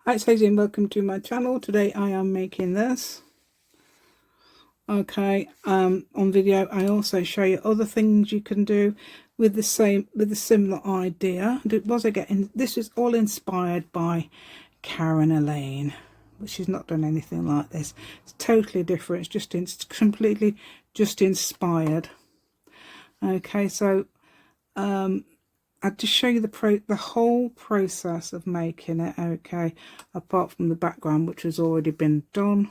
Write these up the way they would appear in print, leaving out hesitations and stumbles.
Hi, it's Hazy and welcome to my channel. Today I am making this. Okay, on video I also show you other things you can do with a similar idea. This is all inspired by Karen Elaine, but she's not done anything like this. It's totally different. It's just completely just inspired. Okay, so I just show you the whole process of making it. Okay, apart from the background, which has already been done.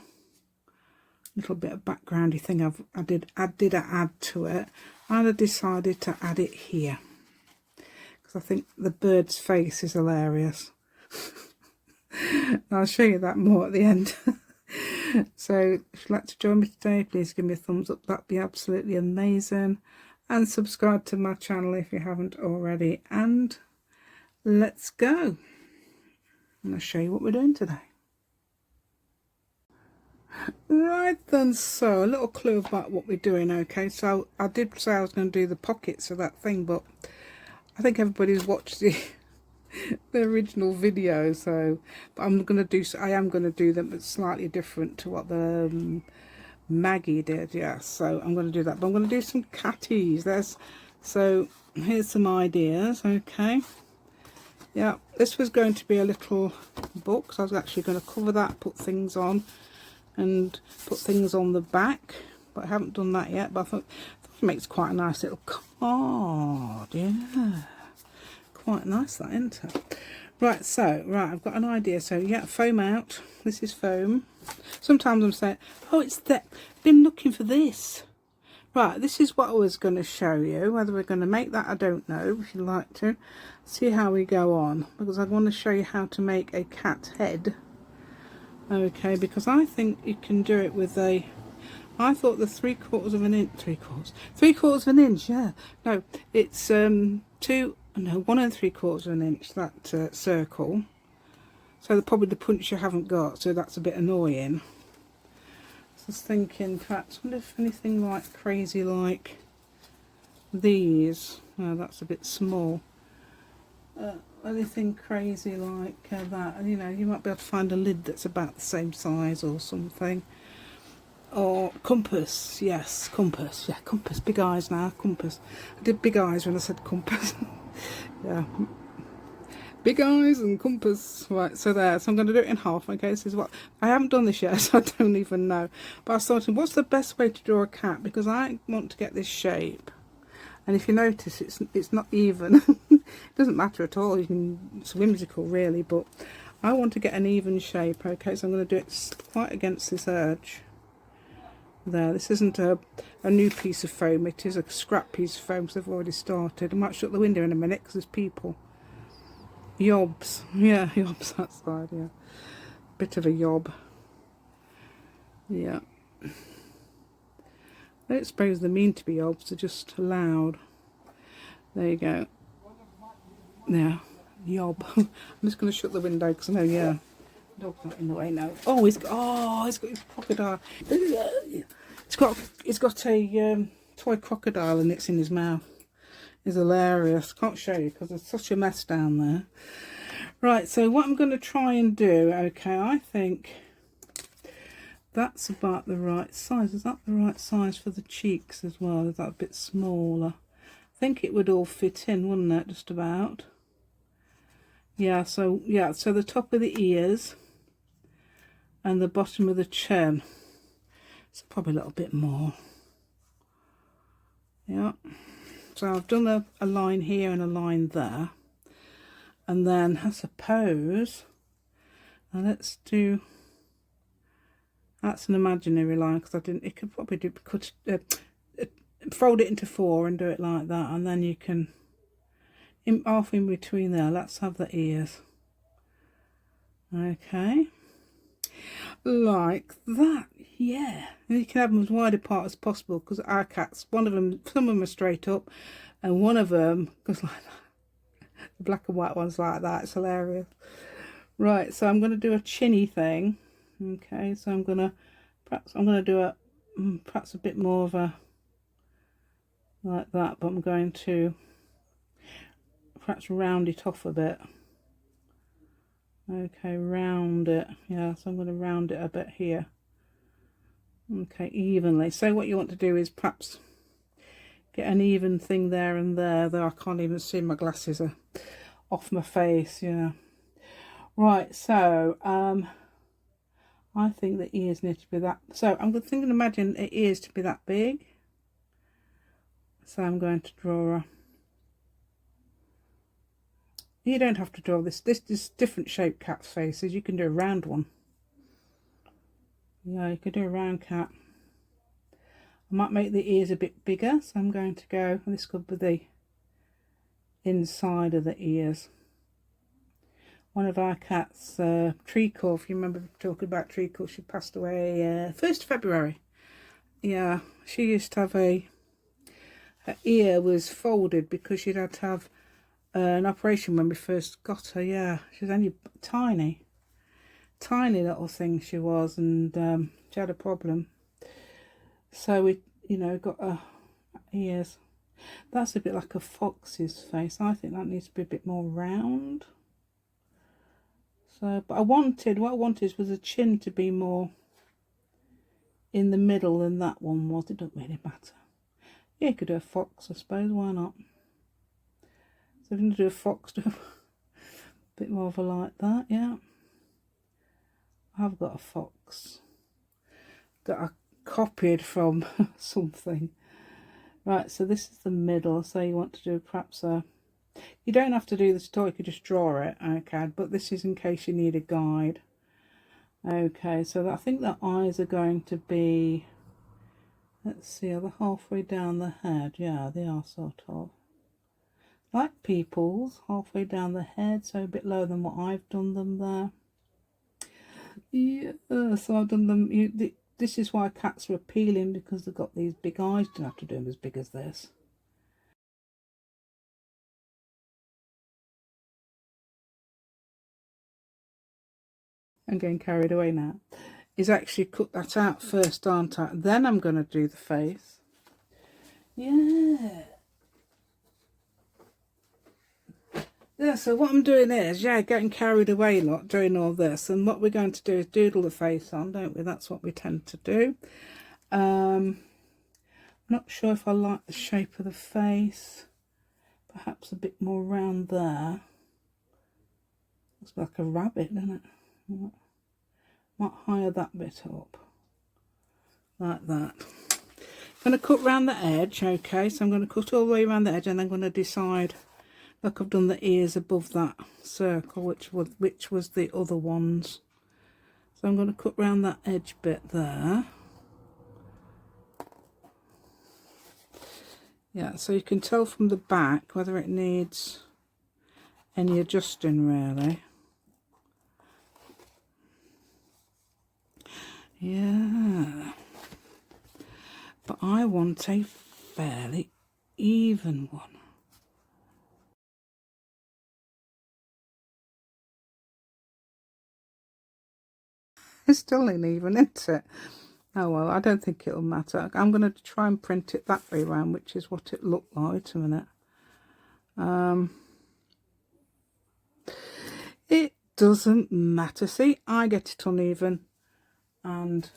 Little bit of backgroundy thing I did add to it, and I decided to add it here because I think the bird's face is hilarious. I'll show you that more at the end. So if you'd like to join me today, please give me a thumbs up. That'd be absolutely amazing, and subscribe to my channel if you haven't already. And let's go, and I'll show you what we're doing today. Right then, so a little clue about what we're doing. Okay, so I did say I was going to do the pockets of that thing, but I think everybody's watched the original video, so but I am going to do them, but slightly different to what the Maggie did. Yeah, so I'm going to do that, but I'm going to do some catties. So here's some ideas. Okay, yeah, this was going to be a little book, so I was actually going to cover that, put things on and put things on the back, but I haven't done that yet. But I thought it makes quite a nice little card. Yeah, quite nice, that, isn't it? Right, I've got an idea. So yeah, foam out. This is foam. Sometimes I'm saying, oh, it's that, been looking for this. Right, this is what I was going to show you. Whether we're going to make that, I don't know. If you'd like to see how we go on, because I want to show you how to make a cat head. Okay, because I think you can do it with I thought the 3/4 of an inch, three quarters of an inch, yeah. No, it's 1 3/4 of an inch, that circle. So probably the punch you haven't got, so that's a bit annoying. So I was thinking, perhaps, I wonder if anything like crazy like these. Oh, that's a bit small. Anything crazy like that, and you know, you might be able to find a lid that's about the same size or something. Or compass, yes, compass, yeah, compass, big eyes now, compass. I did big eyes when I said compass. Yeah, big eyes and compass. Right, so there, so I'm going to do it in half. Okay, this is what, I haven't done this yet, so I don't even know, but I was thinking, what's the best way to draw a cat, because I want to get this shape. And if you notice, it's not even. It doesn't matter at all. It's whimsical, really, but I want to get an even shape. Okay, so I'm going to do it quite against this edge. There. This isn't a new piece of foam. It is a scrap piece of foam, so I've already started. I might shut the window in a minute because there's people. Yobs. Yeah, yobs that side. Yeah, bit of a yob. Yeah. I don't suppose they mean to be yobs, they're just loud. There you go. There, yob. I'm just going to shut the window because I know, yeah, the dog's not in the way now. Oh, he's got his crocodile. It's got a toy crocodile and it's in his mouth. It's hilarious. Can't show you because there's such a mess down there. Right, so what I'm going to try and do, okay, I think that's about the right size. Is that the right size for the cheeks as well? Is that a bit smaller? I think it would all fit in, wouldn't it, just about? Yeah, so the top of the ears and the bottom of the chin. So probably a little bit more. Yeah. So I've done a line here and a line there. And then I suppose, now let's do, that's an imaginary line because it could probably fold it into 4 and do it like that, and then you can half in between there. Let's have the ears. Okay, like that. Yeah, and you can have them as wide apart as possible because our cats, some of them are straight up, and one of them goes like that. The black and white one's like that. It's hilarious. Right, so I'm going to do a chinny thing. Okay, so I'm going to do perhaps a bit more of a like that, but I'm going to perhaps round it off a bit Okay, round it. Yeah, so I'm going to round it a bit here. Okay, evenly. So what you want to do is perhaps get an even thing there and there, though I can't even see, my glasses are off my face. Yeah. Right, so I think the ears need to be that. So I'm thinking, imagine the ears to be that big. So I'm going to draw a. You don't have to draw this. This is different shaped cat's faces. You can do a round one. Yeah, you could do a round cat. I might make the ears a bit bigger, so I'm going to go. This could be the inside of the ears. One of our cats, Treacle, if you remember talking about Treacle, she passed away 1st of February. Yeah, she used to have her ear was folded because she'd had to have an operation when we first got her. Yeah, she was only tiny little thing she was, and she had a problem. So we, you know, got her ears. That's a bit like a fox's face. I think that needs to be a bit more round. So, but what I wanted was a chin to be more in the middle than that one was. It doesn't really matter. Yeah, you could do a fox, I suppose. Why not? So I'm going to do a fox, do a bit more of a like that. Yeah, I've got a fox that I copied from something. Right, so this is the middle. So you want to do perhaps a. You don't have to do this at all. You could just draw it. Okay, but this is in case you need a guide. Okay, so I think the eyes are going to be. Let's see, are they halfway down the head? Yeah, they are sort of. Like people's, halfway down the head, so a bit lower than what I've done them there. Yeah, so I've done them. This is why cats are appealing, because they've got these big eyes. You don't have to do them as big as this. I'm getting carried away now. Is actually cut that out first, aren't I? Then I'm going to do the face. Yeah. Yeah, so what I'm doing is, yeah, getting carried away a lot doing all this. And what we're going to do is doodle the face on, don't we? That's what we tend to do. Not sure if I like the shape of the face. Perhaps a bit more round there. Looks like a rabbit, doesn't it? Might higher that bit up. Like that. I'm going to cut round the edge, okay? So I'm going to cut all the way around the edge, and I'm going to decide. Look, I've done the ears above that circle, which was the other ones. So I'm going to cut round that edge bit there. Yeah, so you can tell from the back whether it needs any adjusting, really. Yeah. But I want a fairly even one. It's still uneven, isn't it? Oh well, I don't think it'll matter. I'm going to try and print it that way around, which is what it looked like. Wait a minute. It doesn't matter. See, I get it uneven, and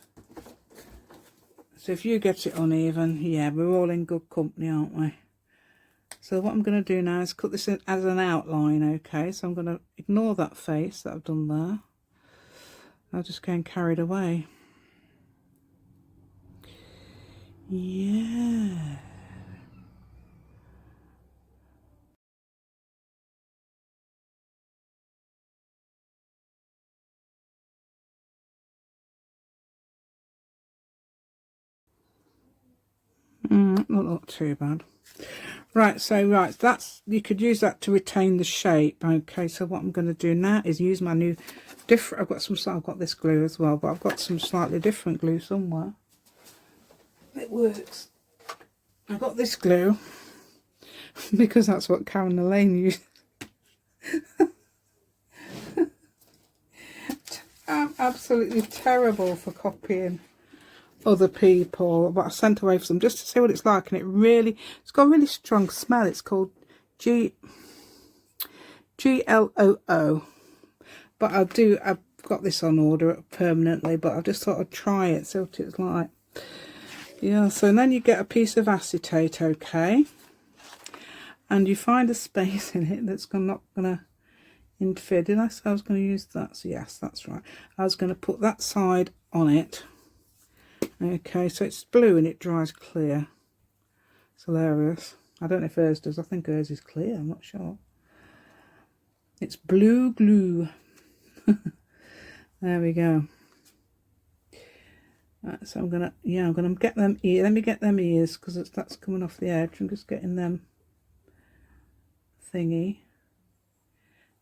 so if you get it uneven, yeah, we're all in good company, aren't we? So what I'm going to do now is cut this in as an outline, okay? So I'm going to ignore that face that I've done there. I'm just getting carried away. Yeah. Not too bad. Right, so that's, you could use that to retain the shape. Okay, so what I'm going to do now is use my new different. I've got this glue as well, but I've got some slightly different glue somewhere. It works. I've got this glue because that's what Karen Elaine used. I'm absolutely terrible for copying other people, but I sent away for some just to see what it's like, and it's got a really strong smell. It's called GLOO, But I've got this on order permanently, but I just thought I'd try it, see what it's like. Yeah, so then you get a piece of acetate, okay, and you find a space in it that's not gonna interfere. Did I say I was going to use that? So yes, that's right. I was going to put that side on it. Okay, so it's blue and it dries clear. It's hilarious. I don't know if hers does. I think hers is clear. I'm not sure. It's blue glue. There we go. Right, so I'm gonna get them ears. Let me get them ears because that's coming off the edge. I'm just getting them thingy.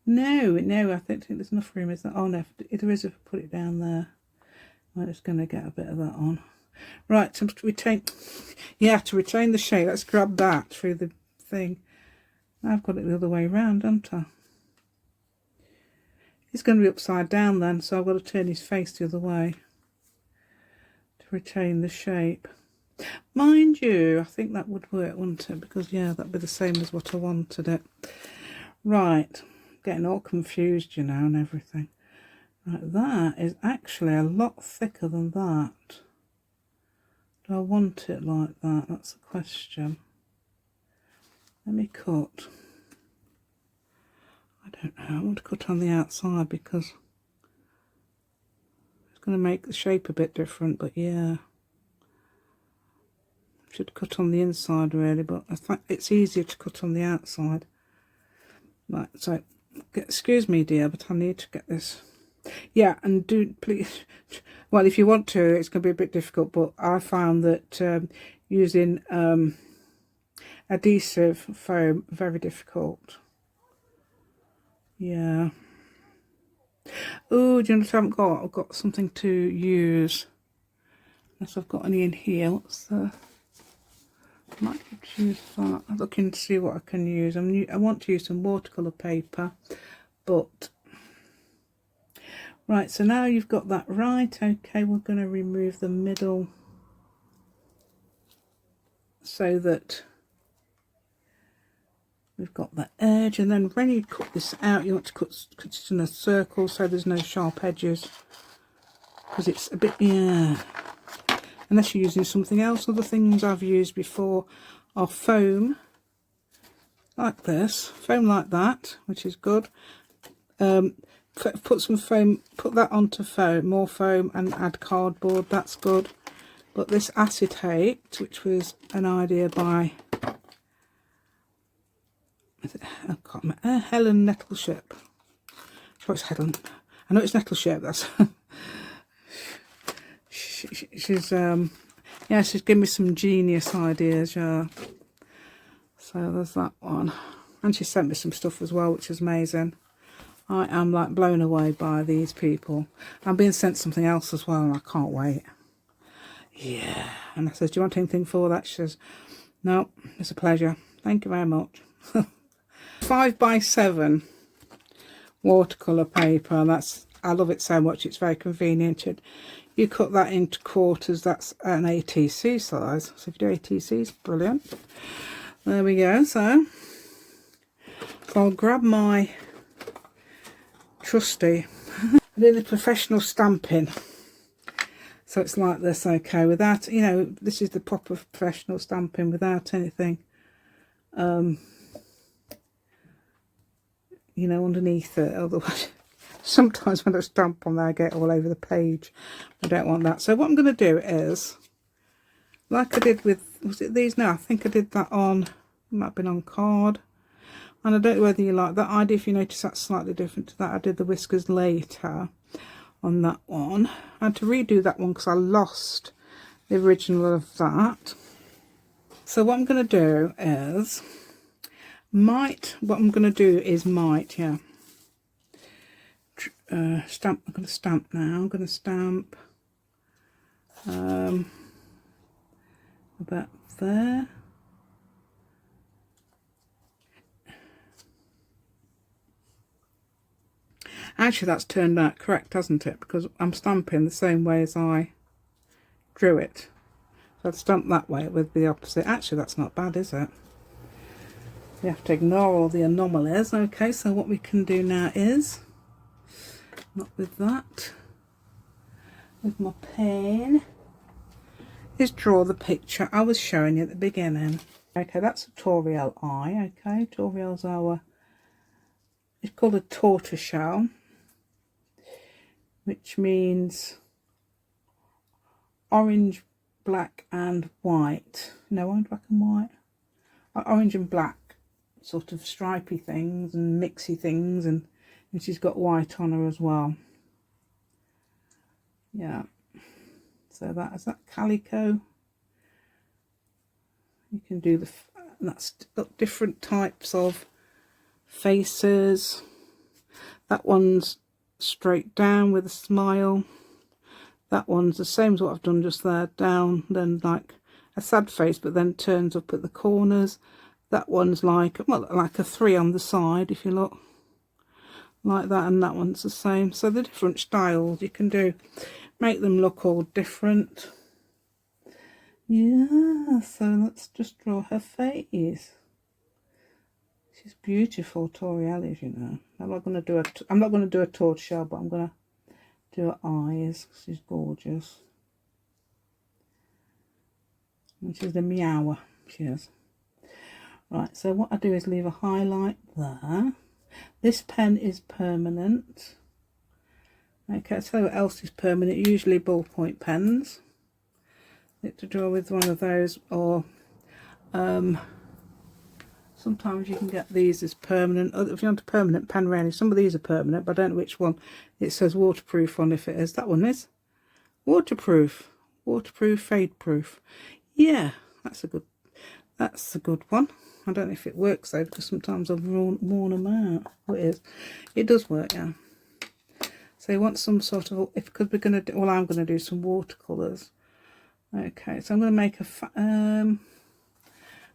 No, I don't think there's enough room, is there? Oh no, there is if I put it down there. I'm just going to get a bit of that on. Right, to retain the shape, let's grab that through the thing. I've got it the other way around, haven't I? He's going to be upside down then, so I've got to turn his face the other way to retain the shape. Mind you, I think that would work, wouldn't it? Because, yeah, that'd be the same as what I wanted it. Right, getting all confused, you know, and everything. Right, that is actually a lot thicker than that. Do I want it like that? That's the question. Let me cut. I don't know. I want to cut on the outside because it's going to make the shape a bit different, but yeah. Should cut on the inside really, but I think it's easier to cut on the outside. Right, so excuse me dear, but I need to get this. Yeah, and do please, well, if you want to, it's going to be a bit difficult, but I found that using adhesive foam very difficult. Yeah. Oh, do you know what I haven't got? I've got something to use. Unless I've got any in here. What's the? I might use that. I'm looking to see what I can use. I want to use some watercolour paper, but right. So now you've got that right. Okay, we're going to remove the middle so that we've got the edge, and then when you cut this out, you want to cut it in a circle so there's no sharp edges, because it's a bit, yeah. Unless you're using something else. Other things I've used before are foam, like this, foam like that, which is good. Put some foam, put that onto foam, more foam, and add cardboard. That's good. But this acetate, which was an idea by Helen Nettleship. Oh, it's Helen. I know it's Nettleship. That's she's yeah, she's given me some genius ideas. Yeah. So there's that one, and she sent me some stuff as well, which is amazing. I am like blown away by these people. I'm being sent something else as well, and I can't wait. Yeah. And I says, do you want anything for that? She says, no, it's a pleasure. Thank you very much. 5x7 watercolour paper. I love it so much. It's very convenient. You cut that into quarters. That's an ATC size. So if you do ATCs, brilliant. There we go. So I'll grab my trusty. I do the professional stamping. So it's like this, okay, without, you know, this is the proper professional stamping without anything, you know, underneath it. Otherwise, sometimes when I stamp on there, I get all over the page. I don't want that. So what I'm going to do is, like I did with, was it these? No, I think I did that on, it might have been on card. And I don't know whether you like that idea. If you notice, that's slightly different to that. I did the whiskers later on that one. I had to redo that one because I lost the original of that. So what I'm going to do is might, yeah. Stamp. I'm going to stamp now. I'm going to stamp about there. Actually, that's turned out correct, hasn't it? Because I'm stamping the same way as I drew it. So I'd stamp that way with the opposite. Actually, that's not bad, is it? You have to ignore all the anomalies. Okay, so what we can do now is not with that, with my pen, is draw the picture I was showing you at the beginning. Okay, that's a Toriel eye. Okay, Toriel's our, it's called a tortoiseshell, which means orange, black and white. No, orange, black and white. Orange and black sort of stripy things and mixy things, and she's got white on her as well. Yeah, so that is that calico. You can do the, that's got different types of faces. That one's straight down with a smile. That one's the same as what I've done just there, down, then like a sad face, but then turns up at the corners. That one's like, well, like a 3 on the side, if you look like that, and that one's the same. So the different styles you can do, make them look all different. Yeah, so let's just draw her face. She's beautiful, Toriel is, you know. I'm not going to do a tortoiseshell, but I'm going to do her eyes. She's gorgeous. And she's the meower, she is. Right, so what I do is leave a highlight there. This pen is permanent. Okay, I'll tell you what else is permanent. Usually ballpoint pens. To draw with one of those, or sometimes you can get these as permanent. If you want a permanent pen, really, some of these are permanent, but I don't know which one. It says waterproof on, if it is. That one is waterproof, fade proof. Yeah, that's a good one. I don't know if it works though, because sometimes I've worn them out. Oh, it is. It does work, yeah. So you want some sort of, because we're going to do, well, I'm going to do some watercolours. Okay, so I'm going to make a, I'm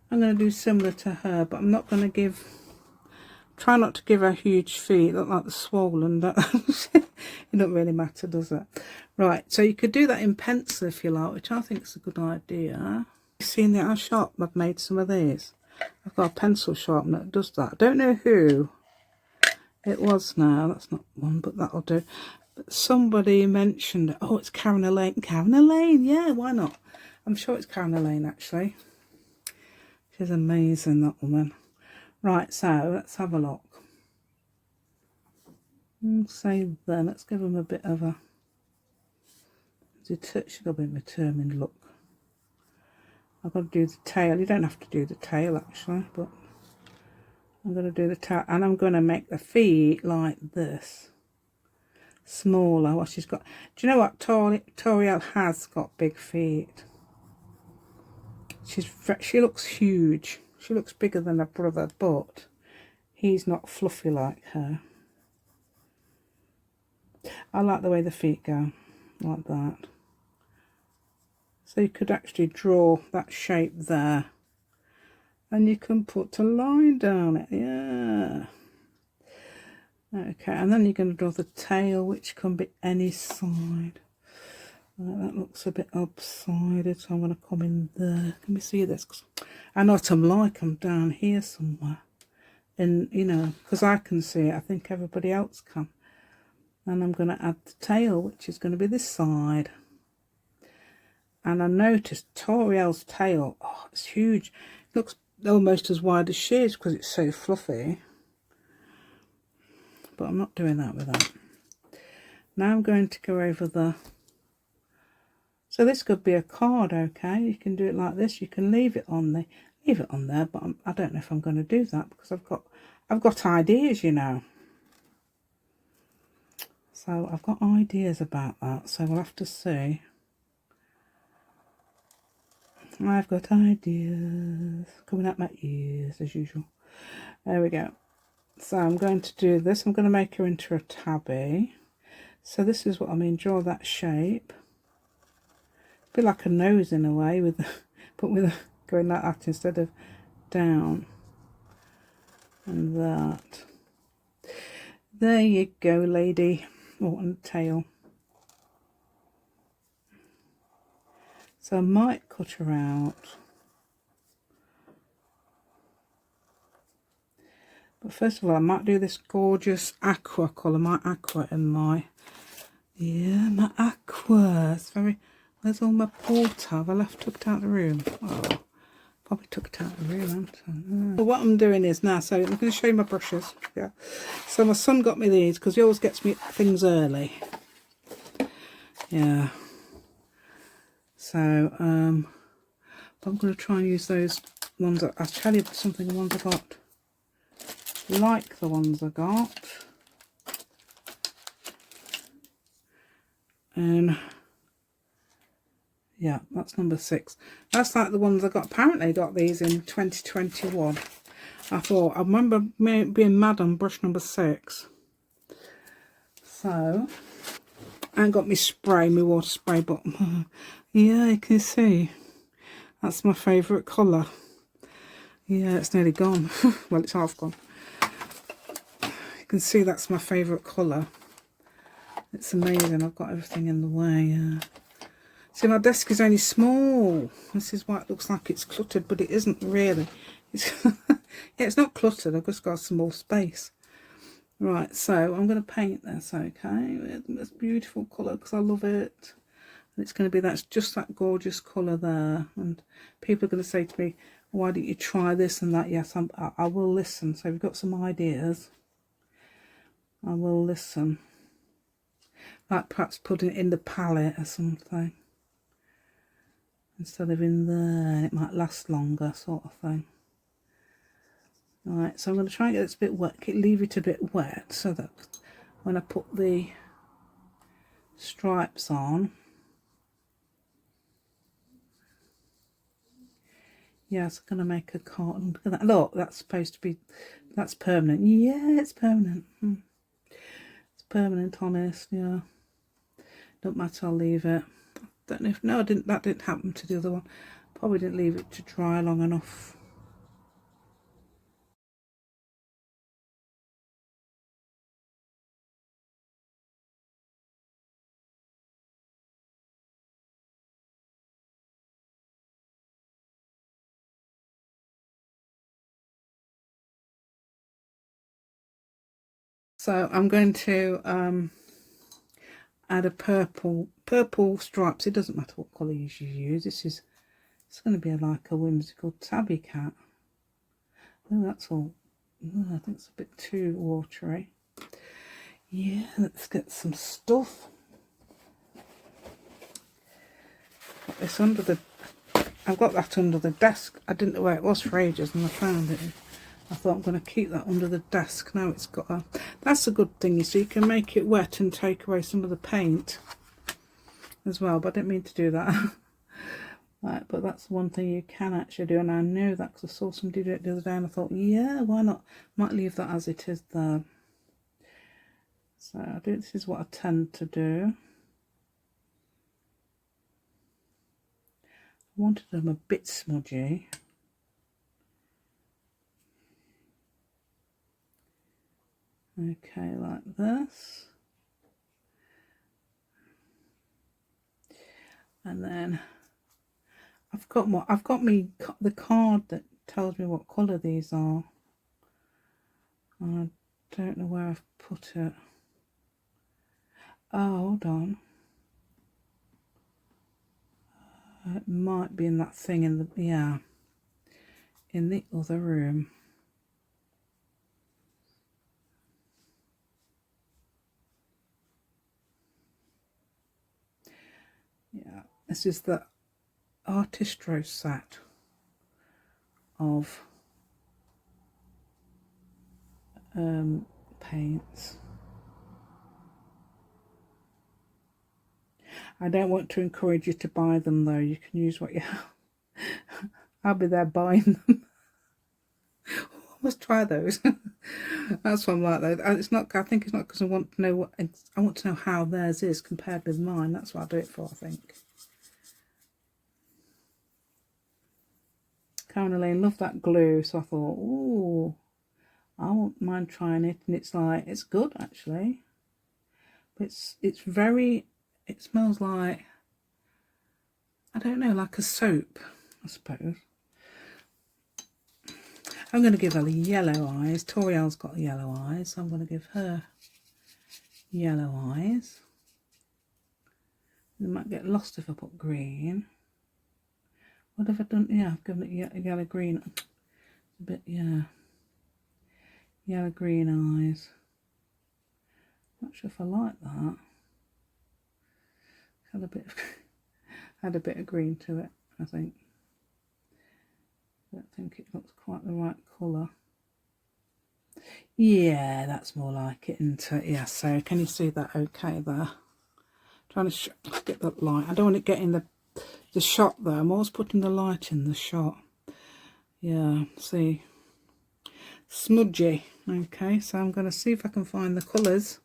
going to do similar to her, but I'm not going to try not to give her huge feet, look like the swollen. It don't really matter, does it? Right, so you could do that in pencil if you like, which I think is a good idea. You've seen how sharp I've made some of these. I've got a pencil sharpener that does that. I don't know who it was now, that's not one, but that'll do. Somebody mentioned, oh, it's Karen Elaine. Karen Elaine, yeah, why not? I'm sure it's Karen Elaine, actually. She's amazing, that woman. Right, so let's have a look. Save there. Let's give them a bit of a determined look. I've got to do the tail. You don't have to do the tail, actually, but I'm going to do the tail, and I'm going to make the feet like this. Smaller. What she's got. Do you know what? Toriel has got big feet. She looks huge. She looks bigger than her brother, but he's not fluffy like her. I like the way the feet go, like that. So you could actually draw that shape there, and you can put a line down it. Yeah. Okay, and then you're going to draw the tail, which can be any side. That looks a bit lopsided, so I'm going to come in there. Can we see this? I know what I'm like. I'm down here somewhere. And, you know, because I can see it, I think everybody else can. And I'm going to add the tail, which is going to be this side. And I noticed Toriel's tail, oh, it's huge. It looks almost as wide as she is because it's so fluffy. But I'm not doing that with that. Now I'm going to go over the, so this could be a card, okay? You can do it like this. You can leave it on there, but I don't know if I'm going to do that because I've got ideas, you know. So I've got ideas about that, so we'll have to see. I've got ideas coming out my ears as usual. There we go. So I'm going to do this. I'm going to make her into a tabby. So this is what I mean. Draw that shape. A bit like a nose in a way, going like that instead of down. And that. There you go, lady. Oh, and tail. So I might cut her out. But first of all, I might do this gorgeous aqua colour, my aqua in my Yeah, my aqua. It's very... Where's all my water? Have I took it out of the room? Oh, probably took it out of the room, haven't I? So what I'm doing is now, so I'm going to show you my brushes. Yeah. So my son got me these because he always gets me things early. Yeah. So, I'm going to try and use those ones that... I'll tell you something, the ones I got. Like the ones I got. And... yeah, that's number 6. That's like the ones I got. Apparently I got these in 2021. I remember being mad on brush number 6. So, I ain't got my spray, my water spray, but yeah, you can see. That's my favourite colour. Yeah, it's nearly gone. Well, it's half gone. You can see that's my favourite colour. It's amazing. I've got everything in the way. Yeah. See, my desk is only small. This is why it looks like it's cluttered, but it isn't really. It's yeah, it's not cluttered. I've just got a small space. Right, so I'm going to paint this, okay? It's a beautiful colour because I love it. And it's going to be, that's just that gorgeous colour there. And people are going to say to me, why don't you try this and that? Yes, I will listen. So if you've got some ideas, I will listen. Like perhaps putting it in the palette or something. Instead of in there, it might last longer, sort of thing. Alright, so I'm going to try and get this a bit wet, leave it a bit wet, so that when I put the stripes on, yes, I'm going to make a cotton. Look at that. Look, that's supposed to be, that's permanent. Yeah, it's permanent. It's permanent, honest, yeah. Don't matter, I'll leave it. Don't know if, no, that didn't happen to the other one. Probably didn't leave it to dry long enough. So I'm going to add a purple stripes. It doesn't matter what colour you use. It's going to be like a whimsical tabby cat. Oh, that's all. Oh, I think it's a bit too watery. Yeah, let's get some stuff. Got this under the... I've got that under the desk. I didn't know where it was for ages and I found it. I thought I'm going to keep that under the desk. Now it's got a... That's a good thing, you see. You can make it wet and take away some of the paint as well. But I didn't mean to do that. Right, but that's one thing you can actually do. And I knew that because I saw somebody do it the other day and I thought, yeah, why not? Might leave that as it is there. So this is what I tend to do. I wanted them a bit smudgy. Okay, like this. And then I've got the card that tells me what colour these are. I don't know where I've put it. Oh, hold on. It might be in that thing in the, yeah, in the other room. Yeah, this is the Artistro set of paints. I don't want to encourage you to buy them though. You can use what you have. I'll be there buying them. Let's try those. That's what I'm like though. It's not. I think it's not because I want to know what. I want to know how theirs is compared with mine. That's what I do it for. I think. Caroline loved that glue, so I thought, ooh, I won't mind trying it. And it's like, it's good actually. But it's very. It smells like, I don't know, like a soap, I suppose. I'm going to give her the yellow eyes. Toriel's got yellow eyes, so I'm going to give her yellow eyes. It might get lost if I put green. What have I done? Yeah, I've given it yellow green. A bit, yeah. Yellow green eyes. Not sure if I like that. Had a bit of had a bit of green to it, I think. I don't think it looks quite the right colour. Yeah, that's more like it, isn't it? Yeah, so can you see that okay there? Trying to get that light. I don't want it getting the shot though. I'm always putting the light in the shot. Yeah, see. Smudgy. Okay, so I'm going to see if I can find the colours.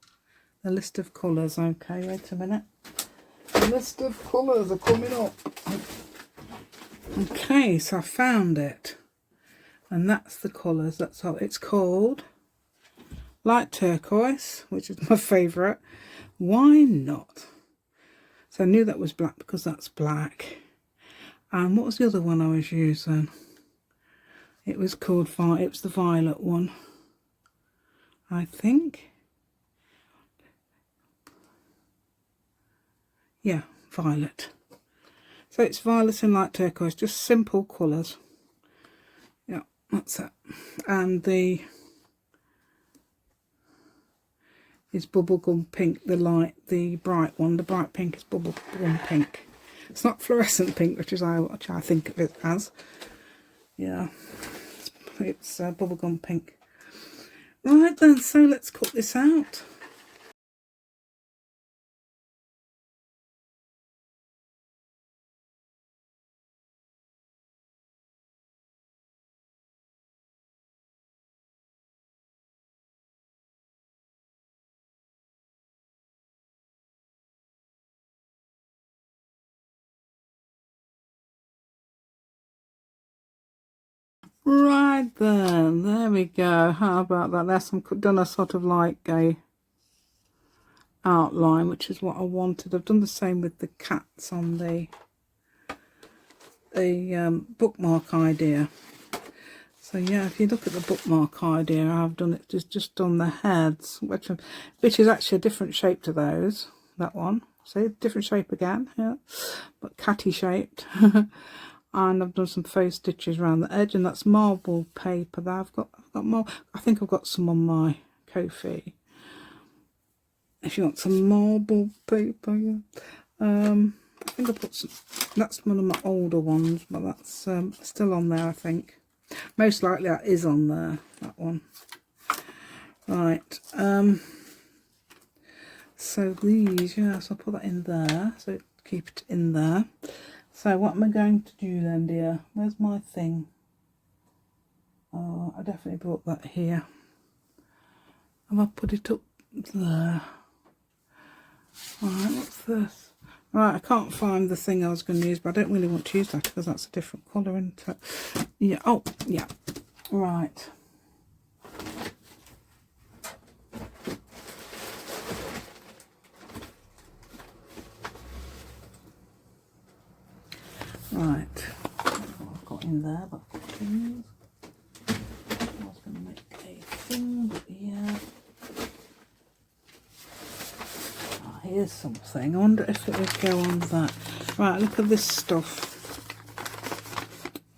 The list of colours. Okay, wait a minute. The list of colours are coming up. Okay, so I found it. And that's the colours. That's all. It's called Light Turquoise, which is my favourite. Why not? So I knew that was black because that's black. And what was the other one I was using? It was called it was the violet one, I think. Yeah, violet. So it's violet and light turquoise, just simple colours. Yeah, that's it. And the is bubblegum pink, the bright one. The bright pink is bubblegum pink. It's not fluorescent pink, which I think of it as. Yeah, it's bubblegum pink. Right then, so let's cut this out. Right then, there we go. How about that? There's done a sort of like a outline, which is what I wanted. I've done the same with the cats on the bookmark idea. So yeah, if you look at the bookmark idea, I've done it just done the heads, which is actually a different shape to those. That one, see, different shape again, yeah, but catty shaped. And I've done some faux stitches around the edge, and that's marble paper that I've got more. I think I've got some on my Ko-fi. If you want some marble paper, yeah. I think I put some. That's one of my older ones, but that's still on there. I think most likely that is on there. That one, right? So these, yeah. So I'll put that in there. So keep it in there. So what am I going to do then, dear? Where's my thing? Oh, I definitely brought that here. And I'll put it up there. Alright, what's this? Right, I can't find the thing I was going to use, but I don't really want to use that because that's a different colour, isn't it? Yeah, oh, yeah. Right. Right, I've got in there, but I've got things. I was going to make a thing, but yeah. Oh, here's something. I wonder if it would go on that. Right, look at this stuff.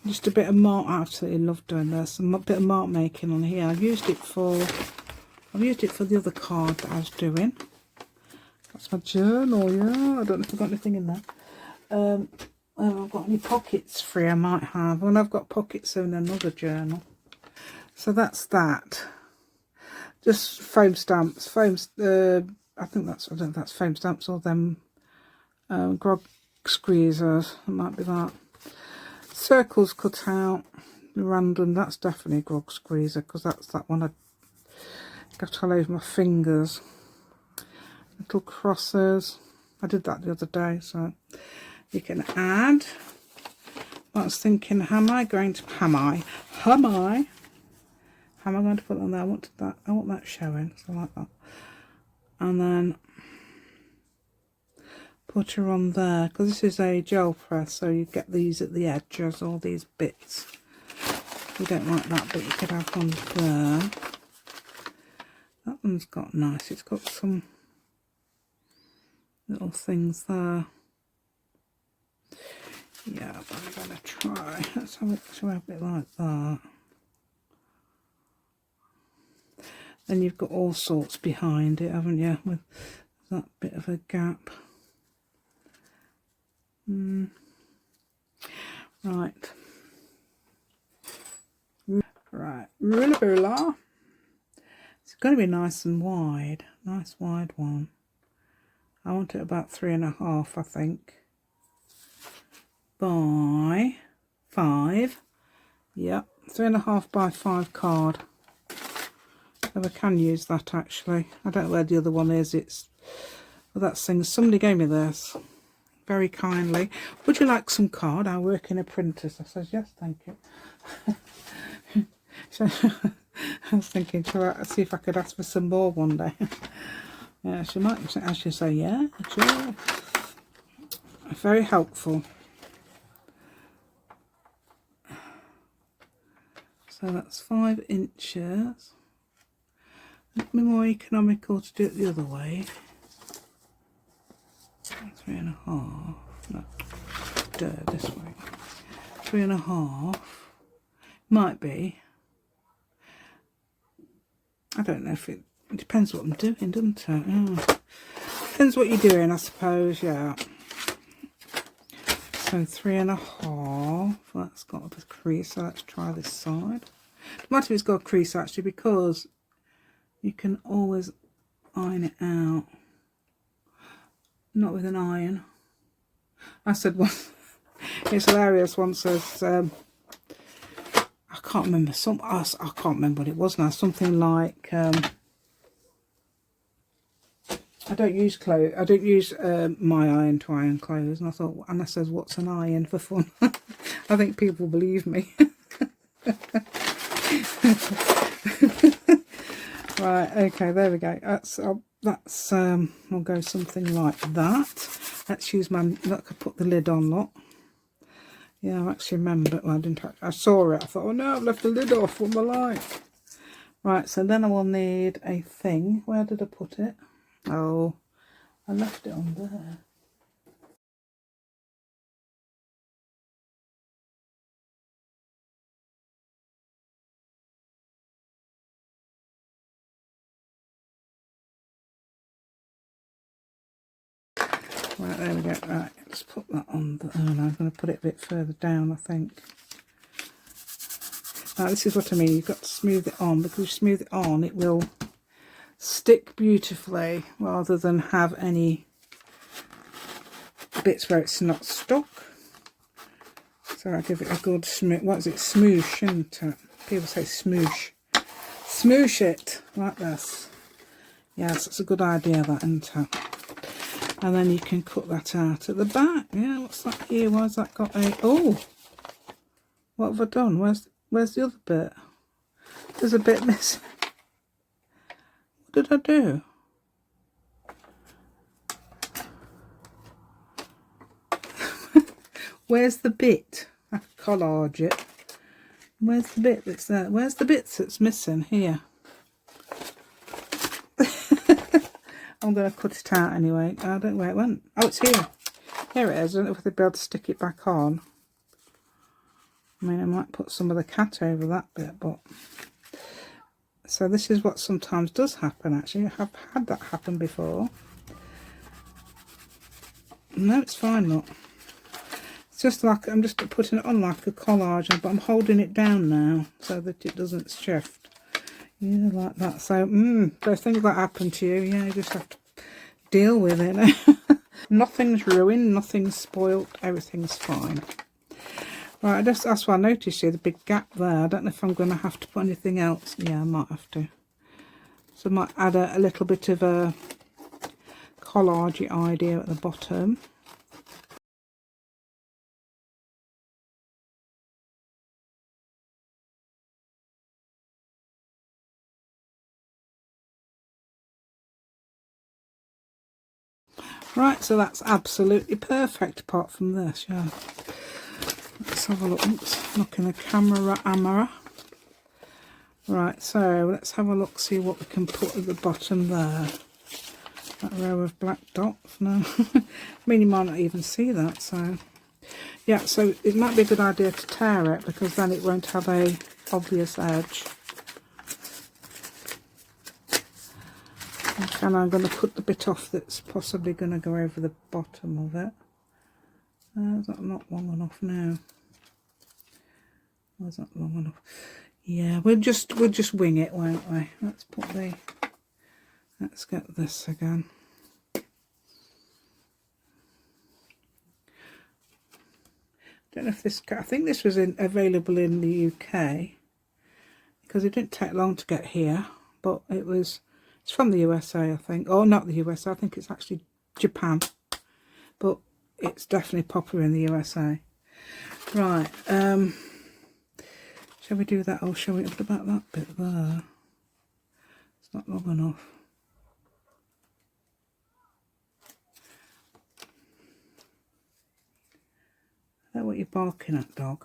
Just a bit of mark. I absolutely love doing this. A bit of mark making on here. I've used it for the other card that I was doing. That's my journal, yeah. I don't know if I've got anything in there. If I've got any pockets free, I might have. And I've got pockets in another journal. So that's that. Just foam stamps. I don't know if that's foam stamps or them grog squeezers. It might be that. Circles cut out. Random. That's definitely a grog squeezer because that's that one I got all over my fingers. Little crosses. I did that the other day, so you can add. I was thinking, how am I going to put it on there? I want that showing, so like that. And then put her on there, because this is a gel press, so you get these at the edges, all these bits. You don't like that, but you could have one there. That one's got nice, it's got some little things there. Yeah, but I'm going to try. Let's have a bit like that. And you've got all sorts behind it, haven't you? With that bit of a gap. Right. Right. Ruler. It's going to be nice and wide. Nice wide one. I want it about 3.5, I think. By 5. Yep. 3.5 by 5 card. So I can use that actually. I don't know where the other one is. It's, well, that's thing. Somebody gave me this very kindly. Would you like some card? I work in a printer. So I says, yes, thank you. So I was thinking, shall I see if I could ask for some more one day? Yeah, she might actually say, yeah, sure. Very helpful. So that's 5 inches. It'd be more economical to do it the other way. 3.5. No, this way. 3.5. Might be. I don't know if it depends what I'm doing, doesn't it? Yeah. Depends what you're doing, I suppose. Yeah. So 3.5. That's got a crease. So let's try this side. It might have it's got a crease actually, because you can always iron it out. Not with an iron. I said once. It's hilarious. One says. I can't remember I can't remember what it was now. Something like I don't use clothes. I don't use my iron to iron clothes. And I thought, and I says, what's an iron for fun? I think people believe me. Right. Okay. There we go. We'll go something like that. Let's use my. Look, I put the lid on. Look. Yeah, I actually remember. Well, I didn't. I saw it. I thought, oh no, I've left the lid off. What am I like? Right, so then I will need a thing. Where did I put it? Oh, I left it on there. Right, there we go. Right, let's put that on. Oh no, I'm going to put it a bit further down, I think. Now, this is what I mean. You've got to smooth it on, because if you smooth it on, it will stick beautifully rather than have any bits where it's not stuck. So I give it a good smooth. What is it? Smoosh, isn't it? People say smoosh. Smoosh it like this. Yes, it's a good idea, that, isn't it? And then you can cut that out at the back. Yeah, what's that here? Why's that got a... Oh! What have I done? Where's the other bit? There's a bit missing. What did I do? Where's the bit? I collage it. Where's the bit that's there? Where's the bits that's missing? Here. I'm going to cut it out anyway. I don't know where it went. Oh, it's here. Here it is. I don't know if they'll be able to stick it back on. I mean, I might put some of the cat over that bit, but... So this is what sometimes does happen, actually. I have had that happen before. No, it's fine, look. It's just like, I'm just putting it on like a collage, but I'm holding it down now so that it doesn't shift. Yeah, like that. So, so things that happen to you, yeah, you just have to deal with it. Nothing's ruined, nothing's spoilt, everything's fine. Right, that's why I noticed here, the big gap there. I don't know if I'm going to have to put anything else. Yeah, I might have to. So I might add a little bit of a collage idea at the bottom. Right, so that's absolutely perfect apart from this, yeah. Let's have a look. Oops, knocking the camera. Right, so let's have a look, see what we can put at the bottom there. That row of black dots, no. I mean, you might not even see that, so. Yeah, so it might be a good idea to tear it, because then it won't have a obvious edge. And I'm going to cut the bit off that's possibly going to go over the bottom of it. Is that not long enough now? Or is that long enough? Yeah, we'll just wing it, won't we? Let's get this again. Don't know if this, I think this was available in the UK, because it didn't take long to get here, but it's from the USA, I think. Or not the USA, I think it's actually Japan, but it's definitely popular in the USA. Right, shall we do that, or shall we put about that bit there? It's not long enough. Is that what you're barking at, dog?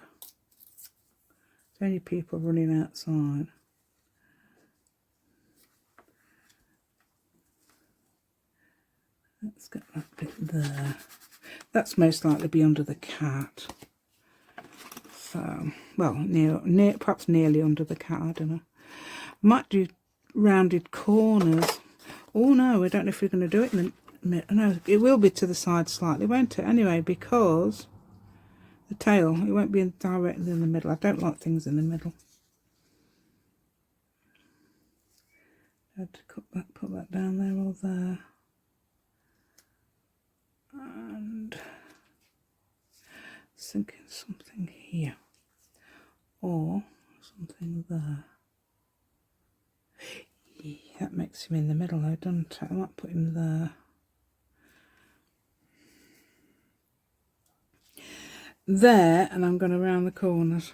There's only people running outside. Let's get that bit there. That's most likely be under the cat. So, well, perhaps nearly under the cat, I don't know. Might do rounded corners. Oh no, I don't know if we're going to do it in the... No, it will be to the side slightly, won't it? Anyway, because the tail, it won't be directly in the middle. I don't like things in the middle. I had to put that down there or there. And thinking something here. Or something there. Yeah, that makes him in the middle though, doesn't it? I might put him there. There, and I'm going to round the corners.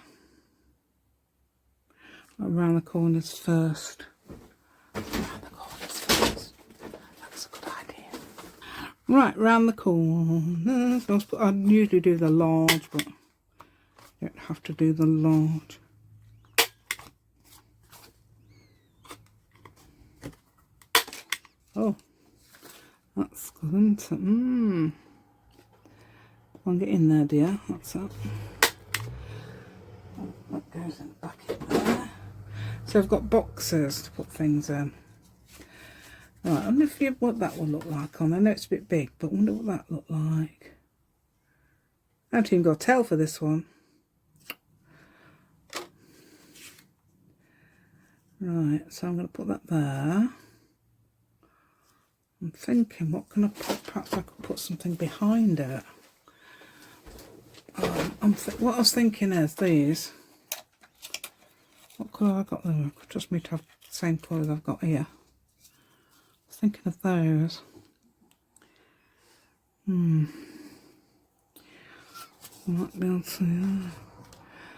I'll round the corners first. Round the corners first. That's a good idea. Right, round the corners. I'd usually do the large, but you don't have to do the large. Oh, that's good, isn't it? I'll get in there, dear. That's up. That goes in back in there. So I've got boxes to put things in. Right, I wonder what that will look like on. I know it's a bit big, but I wonder what that looked like. I haven't even got a tail for this one. Right, so I'm going to put that there. I'm thinking, what can I put? Perhaps I could put something behind it. What I was thinking is these. What colour have I got there? Just me to have the same colours I've got here. I was thinking of those. I might be able to.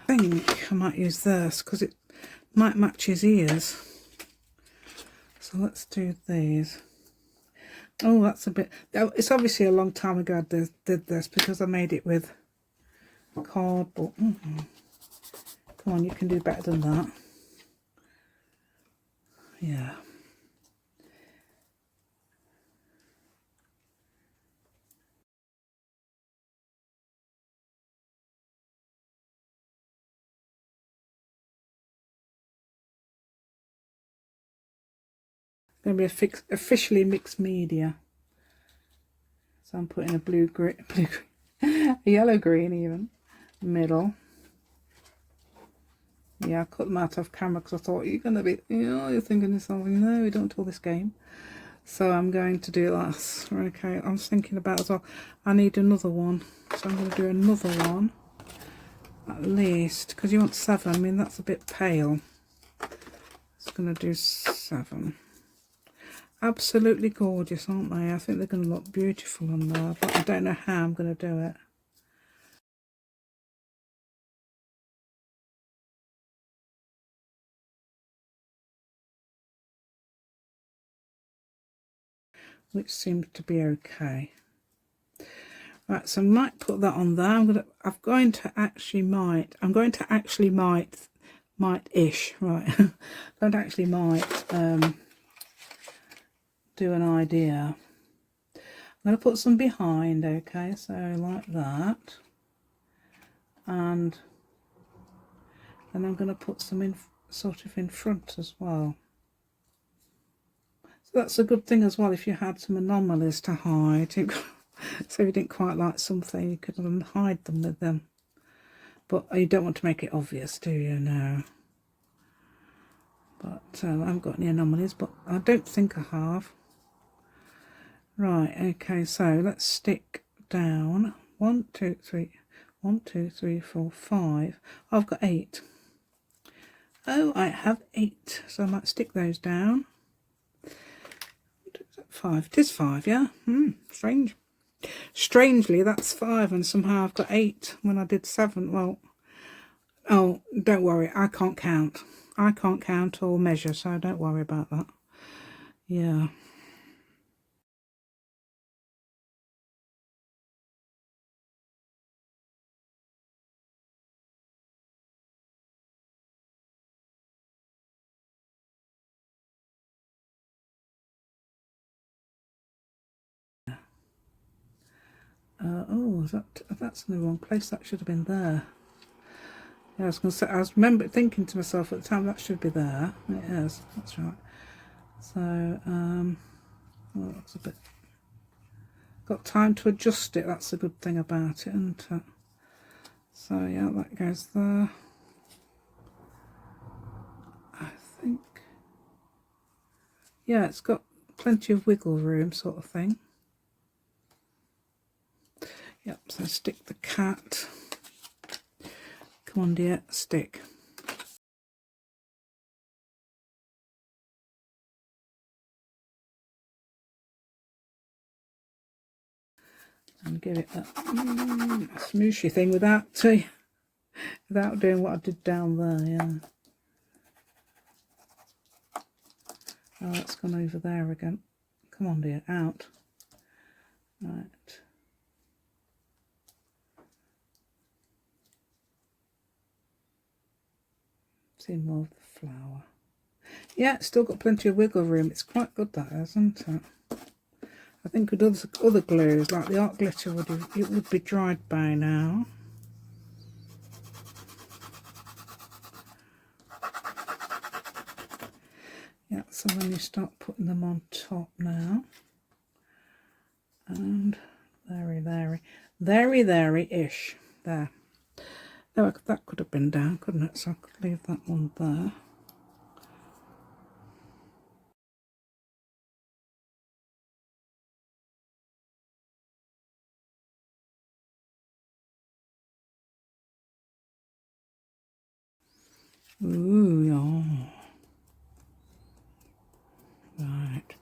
I think I might use this because it might match his ears. So let's do these. Oh, that's a bit. It's obviously a long time ago I did this because I made it with cardboard. Come on, you can do better than that. Yeah. It's going to be officially mixed media. So I'm putting a a yellow green even, middle. Yeah, I cut them out of camera because I thought you're going to be, you're thinking to yourself, no, we don't do this game. So I'm going to do that. Okay, I was thinking about as well, I need another one. So I'm going to do another one, at least, because you want 7. I mean, that's a bit pale. It's going to do 7. Absolutely gorgeous, aren't they? I think they're going to look beautiful on there, but I don't know how I'm going to do it. Which seems to be okay. Right, so I might put that on there. I'm going to actually might-ish, right. I'm going to actually do an idea. I'm going to put some behind, okay, so like that. and then I'm going to put some in sort of in front as well. So that's a good thing as well if you had some anomalies to hide. So if you didn't quite like something, you could hide them with them. But you don't want to make it obvious, do you? No. But I haven't got any anomalies, but I don't think I have. Right, okay, so let's stick down 1, 2, 3, 1, 2, 3, 4, 5. I've got 8. Oh, I have 8, so I might stick those down. 5. It is 5, yeah. Strange. Strangely, that's 5, and somehow I've got 8 when I did 7. Well, oh, don't worry, I can't count. I can't count or measure, so don't worry about that. Yeah. Oh, that's in the wrong place. That should have been there. Yeah, I was going to say, I remember thinking to myself at the time that should be there. It is. That's right. So, well, that's a bit. Got time to adjust it. That's a good thing about it, isn't it? So yeah, that goes there. I think. Yeah, it's got plenty of wiggle room, sort of thing. Yep. So stick the cat. Come on, dear, stick. And give it that smooshy thing without doing what I did down there. Yeah. Oh, it's gone over there again. Come on, dear, out. Right. See more of the flower. Yeah, it's still got plenty of wiggle room. It's quite good, that, isn't it? I think with other glues, like the art glitter, it would be dried by now. Yeah, so when you start putting them on top now, and very-ish there. No, that could have been down, couldn't it? So I could leave that one there. Ooh, yeah. Right, I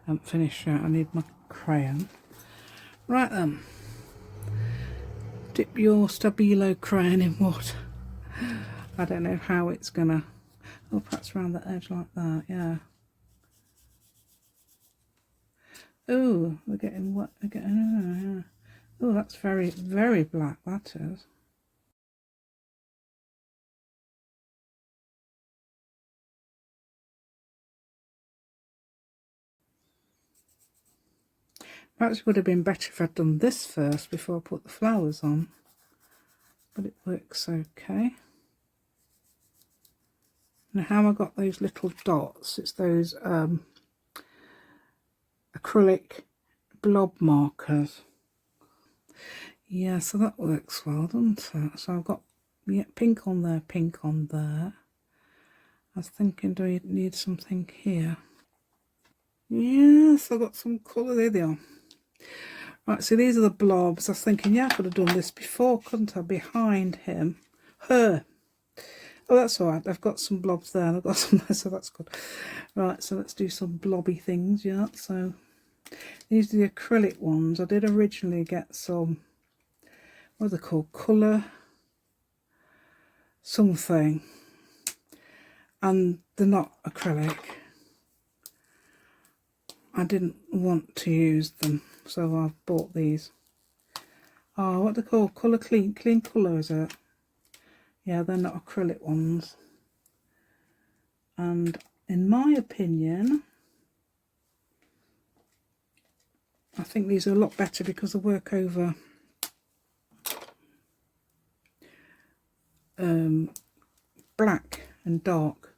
haven't finished yet. I need my crayon. Right then. Dip your Stabilo crayon in water. I don't know how it's gonna. Oh, perhaps around the edge like that. Yeah. Oh, we're getting what? Yeah. Oh, that's very, very black. That is. Perhaps it would have been better if I'd done this first before I put the flowers on. But it works okay. Now, how I got those little dots? It's those acrylic blob markers. Yeah, so that works well, doesn't it? So I've got pink on there, pink on there. I was thinking, do I need something here? Yes, I've got some colour. There they are. Right, so these are the blobs. I was thinking, yeah, I could have done this before, couldn't I? Behind him. Her. Oh, that's all right. I've got some blobs there. I've got some there, so that's good. Right, so let's do some blobby things, yeah. So these are the acrylic ones. I did originally get some, what are they called? Colour something. And they're not acrylic. I didn't want to use them, so I've bought these. Oh, what they call colour clean colour, is it? Yeah, they're not acrylic ones. And in my opinion, I think these are a lot better because they work over black and dark.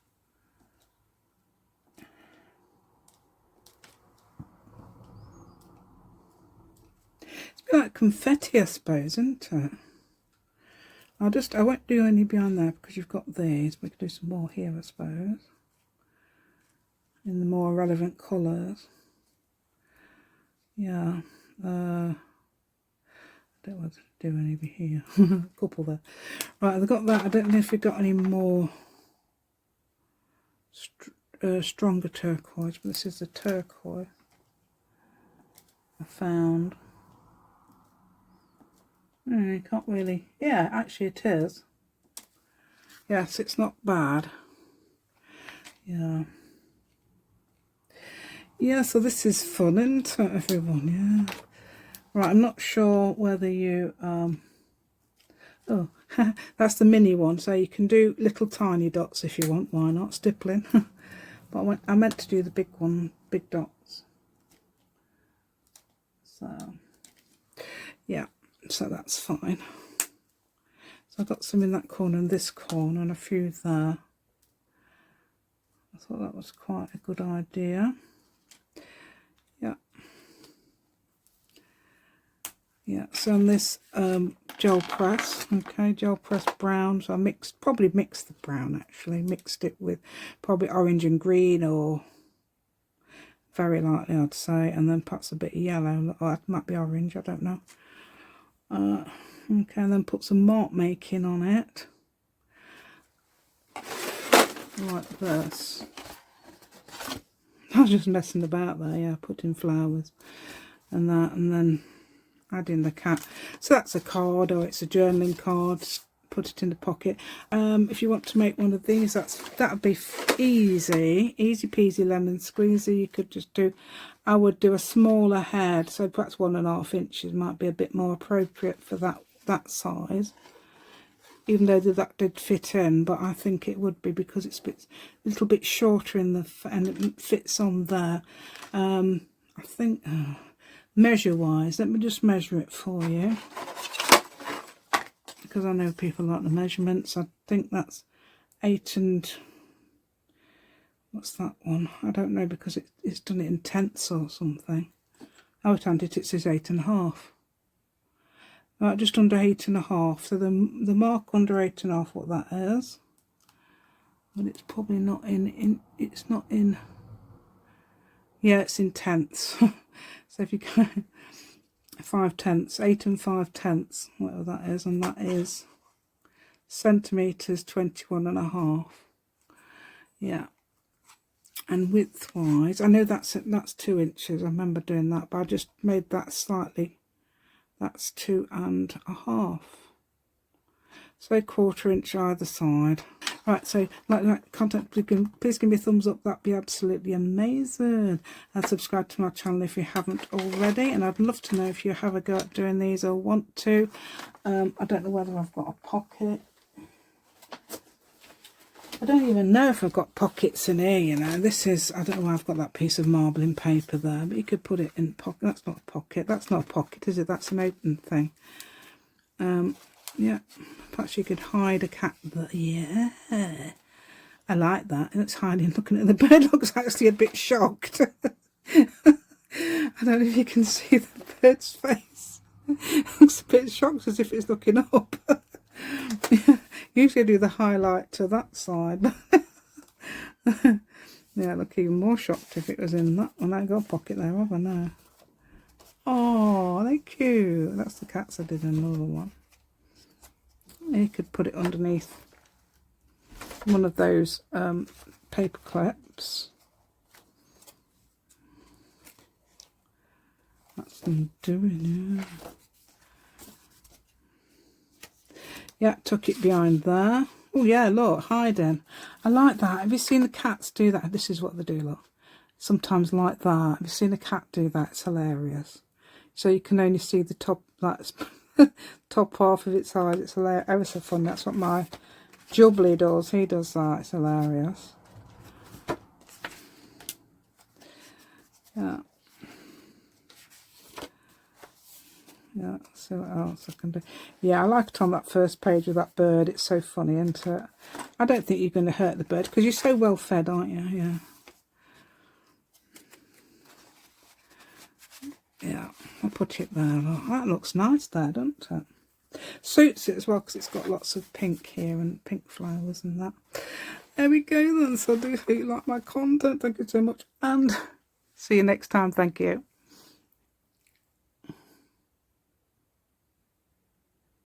It's a bit like confetti, I suppose, isn't it? I won't do any behind there because you've got these. We could do some more here, I suppose, in the more relevant colours. Yeah, I don't want to do any over here. A couple there. Right, I've got that. I don't know if we've got any more stronger turquoise, but this is the turquoise I found. You can't really, yeah, actually it is. Yes, it's not bad. Yeah. Yeah, so this is fun, isn't it, everyone? Yeah. Right, I'm not sure whether you, oh, that's the mini one, so you can do little tiny dots if you want, why not, stippling. But I meant to do the big one, big dots. So, yeah, so that's fine. So I've got some in that corner and this corner and a few there. I thought that was quite a good idea. Yeah. Yeah, so on this gel press, okay, gel press brown. So I probably mixed the brown actually, mixed it with probably orange and green, or very lightly I'd say, and then perhaps a bit of yellow, or it might be orange, I don't know. Okay, and then put some mark making on it, like this. I was just messing about there, yeah, putting flowers and that, and then adding the cat. So that's a card, or it's a journaling card. Put it in the pocket. If you want to make one of these, that would be easy peasy lemon squeezy. You could just do, I would do a smaller head, so perhaps 1.5 inches might be a bit more appropriate for that size, even though that did fit in, but I think it would be because it's a little bit shorter in the, and it fits on there. I think measure wise, let me just measure it for you, because I know people like the measurements. I think that's 8 and what's that one? I don't know, because it's done it in tenths or something. Out and it says 8.5. Right, just under 8.5. So the mark under 8.5, what that is, but it's probably not in it's not in, yeah, it's in tenths. So if you go 5/10, 8 and 5/10, whatever that is, and that is centimeters, 21.5. Yeah, and width wise, I know that's 2 inches. I remember doing that, but I just made that slightly. That's 2.5. So 1/4 inch either side. Right, so like content, please give me a thumbs up. That'd be absolutely amazing. And subscribe to my channel if you haven't already. And I'd love to know if you have a go at doing these or want to. I don't know whether I've got a pocket. I don't even know if I've got pockets in here, you know. This is, I don't know why I've got that piece of marbling paper there, but you could put it in pocket. That's not a pocket. That's not a pocket, is it? That's an open thing. Yeah, perhaps you could hide a cat there. Yeah, I like that. And it's hiding, looking at the bird. Looks actually a bit shocked. I don't know if you can see the bird's face. Looks a bit shocked, as if it's looking up. Usually I do the highlight to that side. Yeah, look even more shocked if it was in that one. I ain't got a pocket there, have I? No. Oh, they're cute. That's the cats I did in another one. You could put it underneath one of those paper clips. That's them doing it. Yeah, tuck it behind there. Oh yeah, look, hiding. I like that. Have you seen the cats do that? This is what they do, look. Sometimes like that. Have you seen a cat do that? It's hilarious. So you can only see the top, like top half of its eyes. It's hilarious. Ever so fun. That's what my Jubbly does. He does that. It's hilarious. Yeah. Yeah, see what else I can do. Yeah, I like it on that first page with that bird. It's so funny, isn't it? I don't think you're going to hurt the bird because you're so well fed, aren't you? Yeah. Yeah, I'll put it there. Oh, that looks nice there, doesn't it? Suits it as well because it's got lots of pink here and pink flowers and that. There we go then. So I do hope you like my content. Thank you so much. And see you next time. Thank you.